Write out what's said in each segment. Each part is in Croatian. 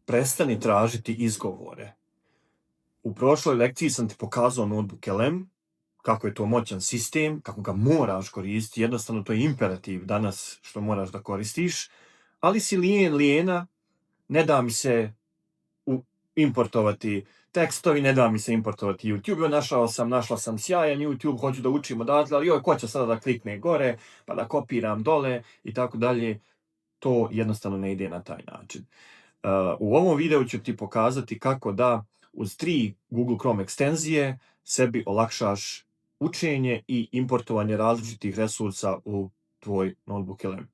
prestani tražiti izgovore. U prošloj lekciji sam ti pokazao notebook LM, kako je to moćan sistem, kako ga moraš koristiti, jednostavno to je imperativ danas što moraš da koristiš, ali si lijena, ne da mi se importovati tekstovi, ne da mi se importovati YouTube, našla sam sjajan YouTube, hoću da učim odatle, ali ko će sada da klikne gore, pa da kopiram dole i tako dalje, to jednostavno ne ide na taj način. U ovom videu ću ti pokazati kako da uz 3 Google Chrome ekstenzije sebi olakšaš učenje i importovanje različitih resursa u tvoj notebook LM.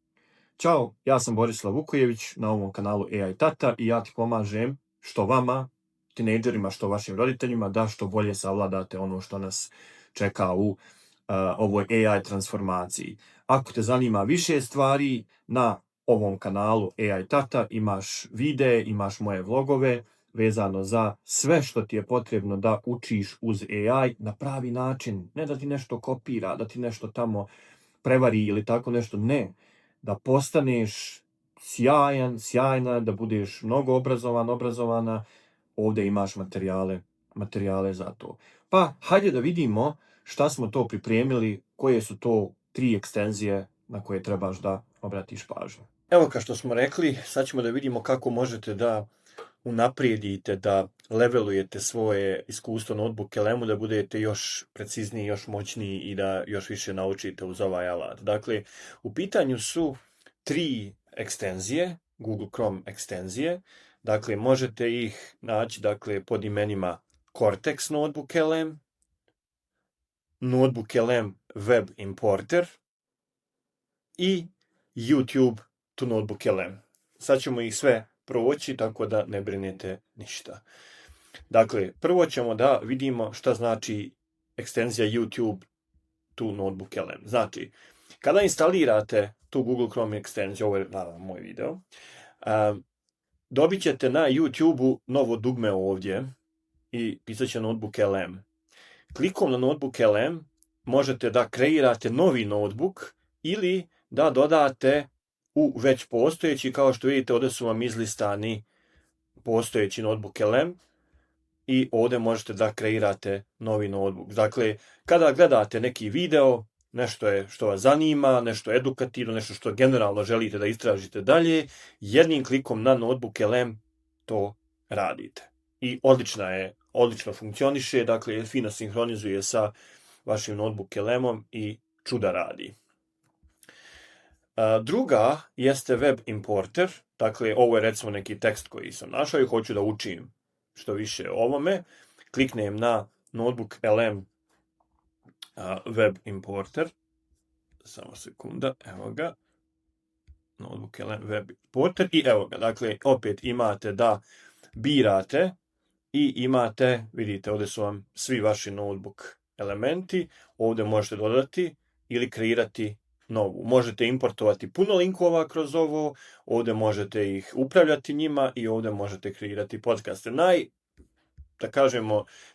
Ćao, ja sam Borislav Vukojević na ovom kanalu AI Tata i ja ti pomažem što vama, tinejdžerima, što vašim roditeljima, da što bolje savladate ono što nas čeka u ovoj AI transformaciji. Ako te zanima više stvari, na ovom kanalu AI Tata imaš videe, imaš moje vlogove vezano za sve što ti je potrebno da učiš uz AI na pravi način. Ne da ti nešto kopira, da ti nešto tamo prevari ili tako nešto, ne. Da postaneš sjajna, da budeš mnogo obrazovana, ovdje imaš materijale za to. Pa, hajde da vidimo šta smo to pripremili, koje su to 3 ekstenzije na koje trebaš da obratiš pažnju. Evo, kao što smo rekli, sad ćemo da vidimo kako možete da unaprijedite, da levelujete svoje iskustvo notebook LM-u, da budete još precizniji, još moćniji i da još više naučite uz ovaj alat. Dakle, u pitanju su 3 ekstenzije, Google Chrome ekstenzije. Dakle, možete ih naći pod imenima Cortex Notebook LM, Notebook LM Web Importer i YouTube to Notebook LM. Sad ćemo ih sve proći, tako da ne brinete ništa. Dakle, prvo ćemo da vidimo šta znači ekstenzija YouTube to Notebook LM. Znači, kada instalirate tu Google Chrome ekstenziju, ovo je naravno moj video, dobit ćete na YouTube-u novo dugme ovdje i pisat će Notebook LM. Klikom na Notebook LM možete da kreirate novi notebook ili da dodate u već postojeći, kao što vidite ovdje su vam izlistani postojeći notebook LM i ovdje možete da kreirate novi notebook. Dakle, kada gledate neki video, nešto je što vas zanima, nešto edukativno, nešto što generalno želite da istražite dalje, jednim klikom na notebook LM to radite. I odlično funkcioniše, dakle, fino sinhronizuje sa vašim notebook LM-om i čuda radi. Druga jeste Web Importer, dakle, ovo je recimo neki tekst koji sam našao i hoću da učim što više o ovome. Kliknem na Notebook LM Web Importer, samo sekunda, evo ga, Notebook LM Web Importer i evo ga, dakle, opet imate da birate i imate, vidite, ovdje su vam svi vaši notebook elementi, ovdje možete dodati ili kreirati novu. Možete importovati puno linkova kroz ovo, ovdje možete ih upravljati njima i ovdje možete kreirati podcaste.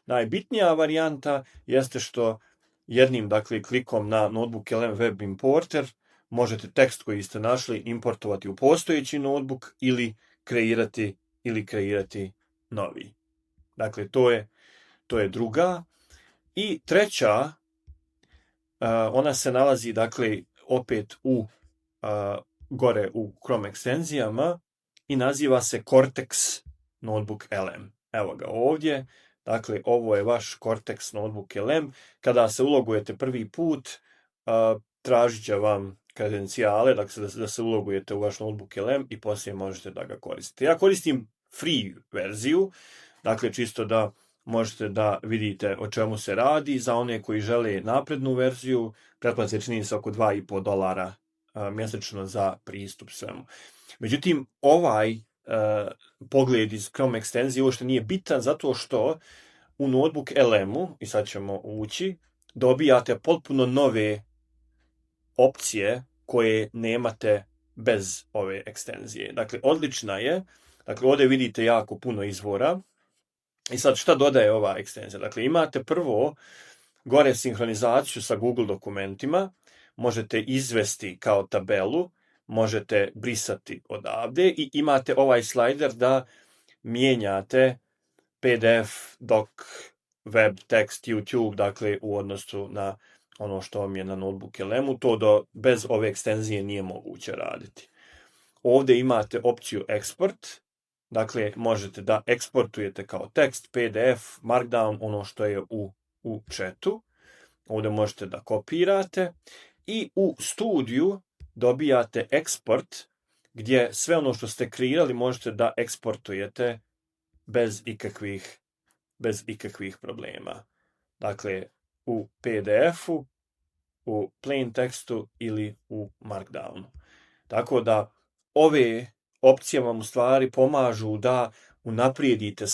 Najbitnija varijanta jeste što jednim, dakle, klikom na Notebook LM Web Importer možete tekst koji ste našli importovati u postojeći notebook ili kreirati novi. Dakle, to je druga. I treća, ona se nalazi, dakle, opet gore u Chrome ekstenzijama i naziva se Cortex Notebook LM. Evo ga ovdje, dakle, ovo je vaš Cortex Notebook LM. Kada se ulogujete prvi put, tražit će vam kredencijale, dakle, da se ulogujete u vaš Notebook LM i poslije možete da ga koristite. Ja koristim free verziju, dakle, čisto da možete da vidite o čemu se radi. Za one koji žele naprednu verziju, pretplata se čini se oko $2,5 mjesečno za pristup svemu. Međutim, ovaj pogled iz Chrome ekstenzije uopšte nije bitan zato što u Notebook LM-u, i sad ćemo ući, dobijate potpuno nove opcije koje nemate bez ove ekstenzije. Dakle, odlična je. Dakle, ovdje vidite jako puno izvora. I sad šta dodaje ova ekstenzija? Dakle, imate prvo gore sinhronizaciju sa Google dokumentima, možete izvesti kao tabelu, možete brisati odavde i imate ovaj slider da mijenjate PDF, doc, web, tekst, YouTube, dakle u odnosu na ono što vam je na Notebook LM-u, to bez ove ekstenzije nije moguće raditi. Ovdje imate opciju export, dakle možete da eksportujete kao tekst, PDF, Markdown, ono što je u chatu. Ovdje možete da kopirate i u studiju dobijate eksport gdje sve ono što ste kreirali možete da eksportujete bez ikakvih problema. Dakle, u PDF-u, u plain tekstu ili u Markdownu. Tako da ove opcije vam u stvari pomažu da unaprijedite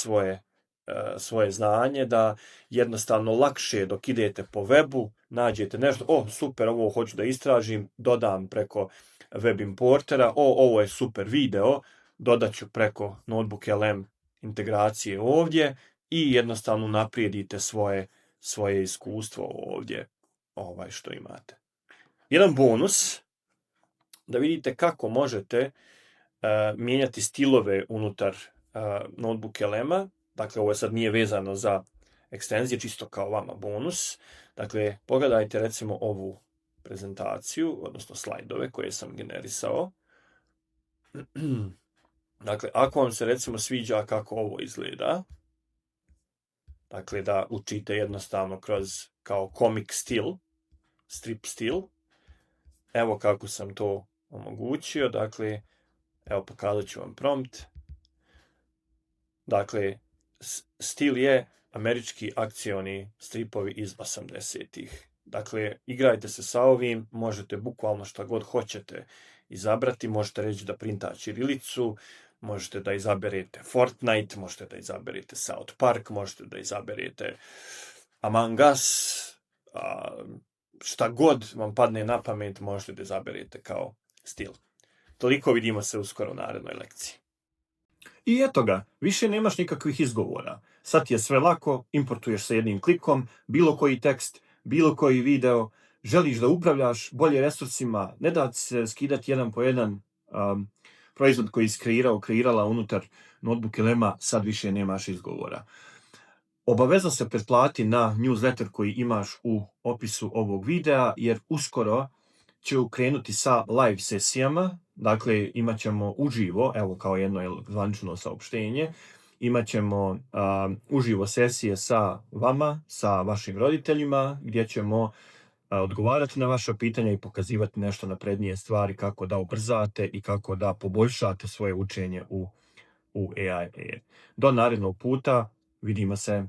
svoje znanje, da jednostavno lakše dok idete po webu, nađete nešto, super, ovo hoću da istražim, dodam preko web importera, ovo je super video, dodaću preko Notebook LM integracije ovdje i jednostavno naprijedite svoje iskustvo ovdje što imate. Jedan bonus, da vidite kako možete mijenjati stilove unutar Notebook LM-a. Dakle, ovo sad nije vezano za ekstenzije, čisto kao vama bonus. Dakle, pogledajte recimo ovu prezentaciju, odnosno slajdove koje sam generisao. Dakle, ako vam se recimo sviđa kako ovo izgleda, dakle da učite jednostavno kroz kao comic stil, strip stil, evo kako sam to omogućio, dakle, evo pokazat ću vam prompt. Dakle, stil je američki akcioni stripovi iz 80-ih. Dakle, igrajte se sa ovim, možete bukvalno šta god hoćete izabrati, možete reći da printa ćirilicu, možete da izaberete Fortnite, možete da izaberete South Park, možete da izaberete Among Us, šta god vam padne na pamet možete da izaberete kao stil. Toliko, vidimo se uskoro u narednoj lekciji. I eto ga, više nemaš nikakvih izgovora. Sad je sve lako, importuješ sa jednim klikom, bilo koji tekst, bilo koji video, želiš da upravljaš bolje resursima, ne da se skidati jedan po jedan proizvod koji si kreirala unutar Notebook LM-a, sad više nemaš izgovora. Obavezno se pretplati na newsletter koji imaš u opisu ovog videa, jer uskoro će krenuti sa live sesijama. Dakle, imat ćemo uživo, evo kao jedno zvanično saopštenje, imat ćemo uživo sesije sa vama, sa vašim roditeljima, gdje ćemo odgovarati na vaša pitanja i pokazivati nešto naprednije stvari, kako da ubrzate i kako da poboljšate svoje učenje u AI. Do narednog puta, vidimo se.